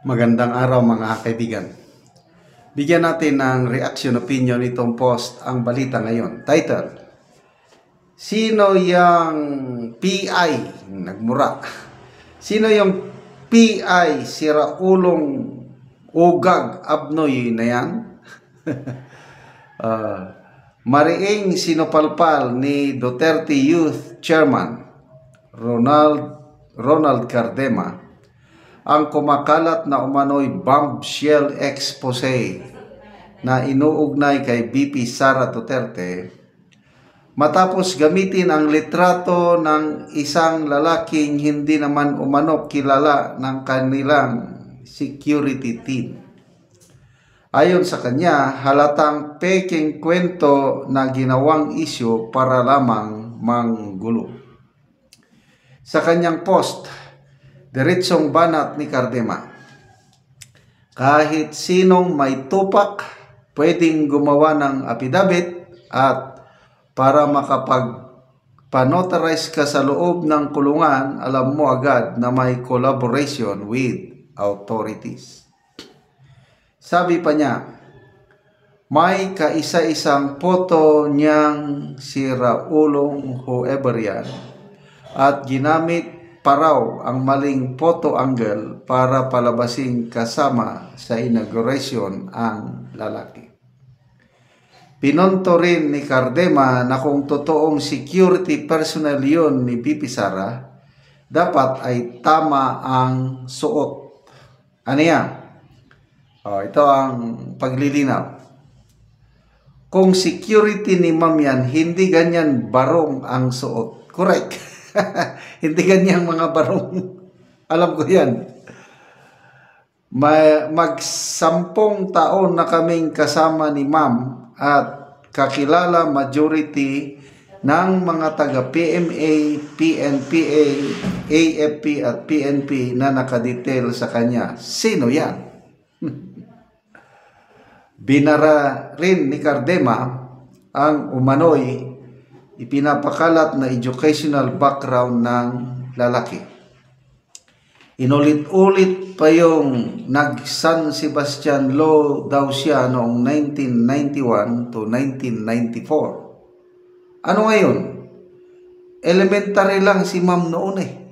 Magandang araw mga kaibigan. Bigyan natin ng reaction opinion itong post ang balita ngayon. Title: Sino yung PI nagmura? Sino yung PI siraulong ugag abnoy na yan? Mariing sinupalpal ni Duterte Youth Chairman Ronald Cardema ang kumakalat na umano'y bombshell expose na inuugnay kay VP Sara Duterte matapos gamitin ang litrato ng isang lalaking hindi naman umano kilala ng kanilang security team. Ayon sa kanya, halatang peking kwento na ginawang isyu para lamang manggulo. Sa kanyang post, diretsong banat ni Cardema, kahit sinong may tupak pwedeng gumawa ng affidavit at para makapag-panotarize ka sa loob ng kulungan, alam mo agad na may collaboration with authorities. Sabi pa niya, may kaisa-isang photo niyang siraulong whoever yan at ginamit pa raw ang maling photo angle para palabasing kasama sa inauguration ang lalaki. Pinonto rin ni Cardema na kung totoong security personnel yun ni VP Sara, dapat ay tama ang suot. Ano yan? Ito ang paglilinaw. Kung security ni ma'am yan, hindi ganyan barong ang suot. Correct. Hindi ganyang mga barong. Alam ko yan. Mag-10 taon na kaming kasama ni ma'am at kakilala majority ng mga taga PMA, PNPA, AFP at PNP na nakadetail sa kanya. Sino yan? Binara rin ni Cardema ang umano'y ipinapakalat na educational background ng lalaki. Inulit-ulit pa yung nag-San Sebastian Law daw siya noong 1991 to 1994. Ano ngayon? Elementary lang si ma'am noon eh.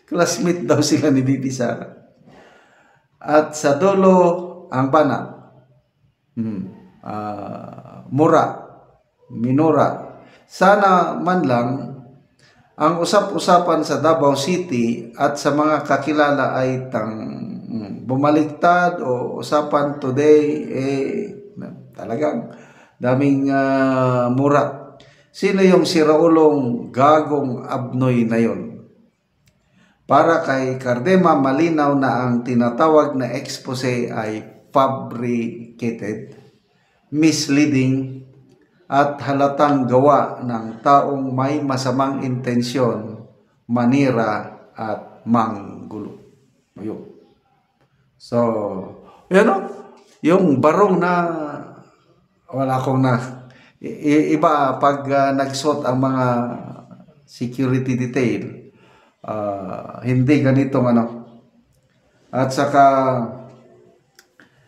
Classmate daw sila ni VP Sara. At sa dulo ang banat. Minura. Sana man lang ang usap-usapan sa Davao City at sa mga kakilala ay bumaliktad o usapan today talagang daming mura. Sino yung siraulong gagong abnoy na yon? Para kay Cardema, malinaw na ang tinatawag na expose ay fabricated, misleading, at halatang gawa ng taong may masamang intensyon, manira at manggulo. Ayun. So, yan o. Yung barong na wala akong iba pag nagsuot ang mga security detail, hindi ganitong ano. At saka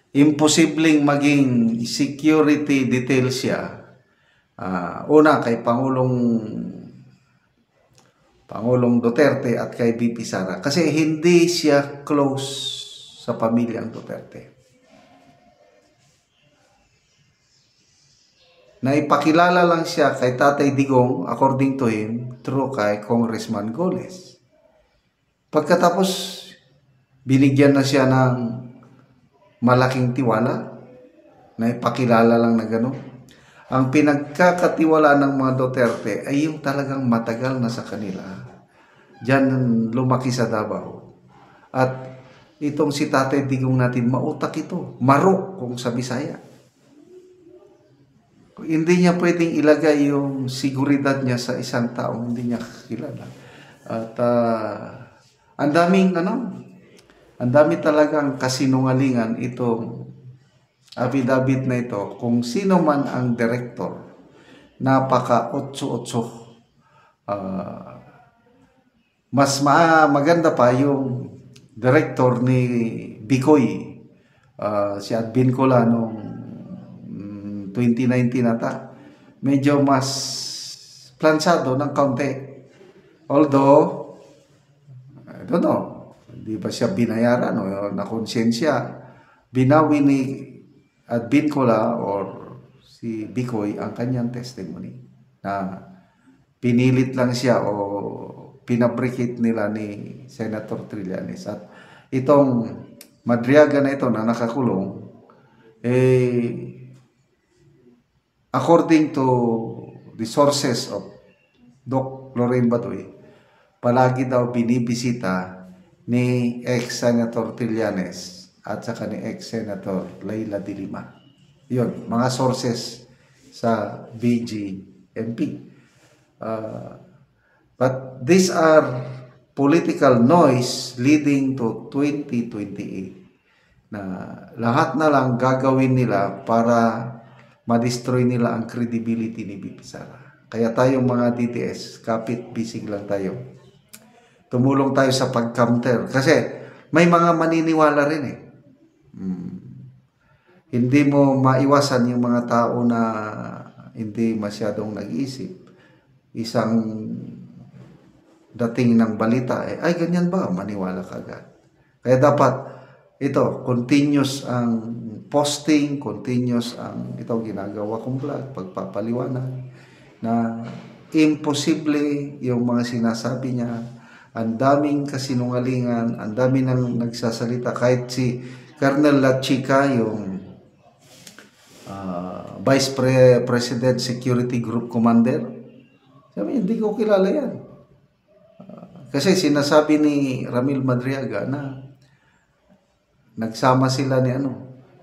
imposibleng maging security detail siya. Una kay Pangulong Duterte at kay VP Sara kasi hindi siya close sa pamilyang Duterte. Naipakilala lang siya kay Tatay Digong, according to him, through kay Congressman Goles. Pagkatapos binigyan na siya ng malaking tiwala, naipakilala lang na gano'n. Ang pinagkakatiwala ng mga Duterte ay yung talagang matagal na sa kanila. Diyan lumaki sa Davao. At itong si Tatay Digong natin, mautak ito. Marok kung sa Bisaya. Hindi niya pwedeng ilagay yung seguridad niya sa isang tao, hindi niya kakilala. At ang dami talagang kasinungalingan itong affidavit na ito. Kung sino man ang director, napaka otso-otso. Mas maganda pa yung director ni Bicoy. Si Advin Cola noong 2019 nata. Medyo mas plansado ng kaunti. Although, I don't know, hindi ba siya binayaran o na konsensya. Binawi ni Advin Cola or si Bicoy ang kanyang testimony na pinilit lang siya o pinabrikit nila ni Senator Trillanes. At itong Madriaga na ito na nakakulong, according to the sources of Doc Lorraine Batoy, palagi daw binibisita ni ex-Senator Trillanes at saka ni ex-Senator Leila de Lima. Yun, mga sources sa BGMP. But these are political noise leading to 2028 na lahat na lang gagawin nila para ma-destroy nila ang credibility ni BP Sara. Kaya tayong mga DDS, kapit bisig lang tayo. Tumulong tayo sa pag-counter. Kasi may mga maniniwala rin eh. Hindi mo maiwasan yung mga tao na hindi masyadong nag-iisip. Isang dating ng balita, ay ganyan ba? Maniwala ka agad. Kaya dapat, ito, continuous ang posting, continuous ang ito ginagawa kong vlog, pagpapaliwanag, na imposible yung mga sinasabi niya, ang daming kasinungalingan, ang dami nang nagsasalita, kahit si Colonel Lachica, yung Vice President Security Group Commander, sabi, hindi ko kilala yan. Kasi sinasabi ni Ramil Madriaga na nagsama sila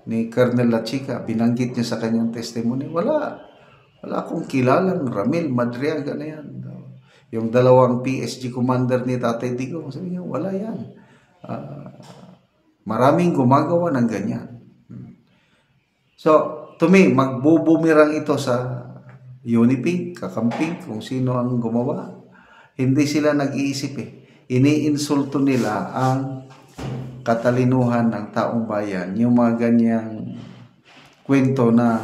ni Colonel Lachica, binanggit niya sa kanyang testimony. Wala akong kilalang Ramil Madriaga na yan. Yung dalawang PSG commander ni Tatay Digong, sabi niya, wala yan. Maraming gumagawa ng ganyan. So, to me, magbubumirang ito sa UNIP, kakamping, kung sino ang gumawa. Hindi sila nag-iisip eh. Iniinsulto nila ang katalinuhan ng taong bayan. Yung mga ganyang kwento na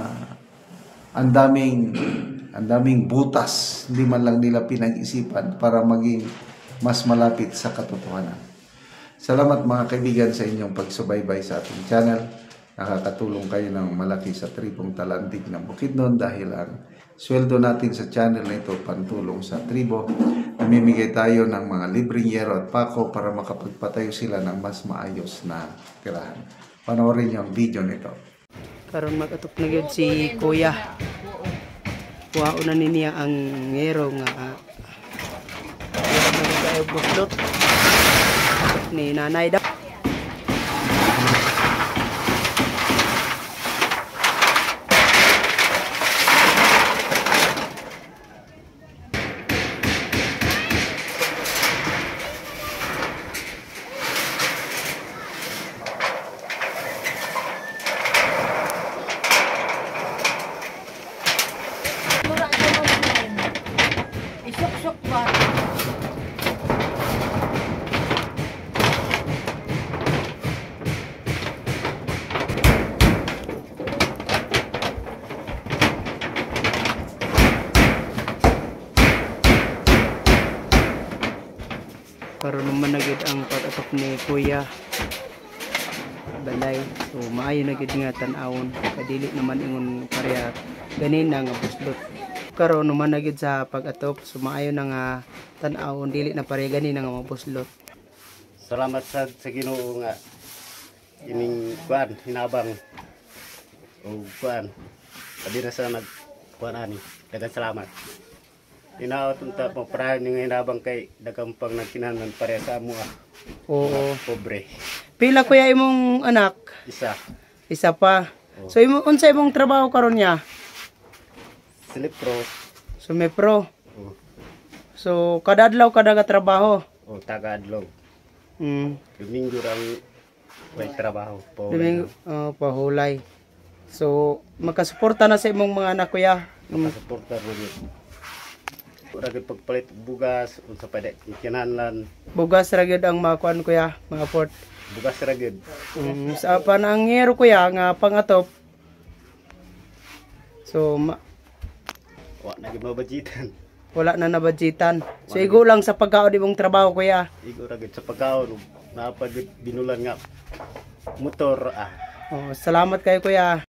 ang daming butas, hindi man lang nila pinag-isipan para maging mas malapit sa katotohanan. Salamat mga kaibigan sa inyong pagsubaybay sa ating channel. Nakakatulong kayo ng malaki sa tribong Talandig ng Bukidnon dahil ang sweldo natin sa channel na ito pantulong sa tribo. Namimigay tayo ng mga libreng yero at pako para makapagpatayo sila ng mas maayos na tirahan. Panoorin niyo ang video nito. Karon mag-atok na gyud si Kuya. Kuhaon na niya ang yero nga buslot ni nanay daw. Isok-sok ba? Karon naman na gyud ang pag-atok ni Kuya balay. So maayo na gyud nga tan-awon. Kadili naman ingon pareha ganina nga buslot. Karon naman na gyud sa pag-atok. So maayo na nga tan-awon dili na pareha ganina nga mabuslot. Salamat sa Ginoo nga ining kuan hinabang o kuan padi na sa nagkuan ani. Daghang salamat. Inaot unta mo parahan yung hinabang kay daghang pang nagkinahanglan pareha sa amo. Oo. Pobre. Pila kuya imong anak? Isa. Isa pa. So unsa imong trabaho karon niya? Silipro. So may pro. O, So kada adlaw kada ka trabaho. o taga-adlaw. Domingo ang may trabaho po. pahulay. So makasuporta na sa imong mga anak kuya. Masuporta ro yun. Ragid pagpalit bugas unsa pa de kinahanglan. Bugas ra gyud ang makuan kuya, mga port. Bugas ragid. Sa panangero kuya nga pangatop. So Wa na gid mabajitan. wala na nabudgetan. So igo lang sa pagkaon imong trabaho kuya. Igo ragid sa pagkaon napagid binulan nga motor Oh, salamat kayo kuya.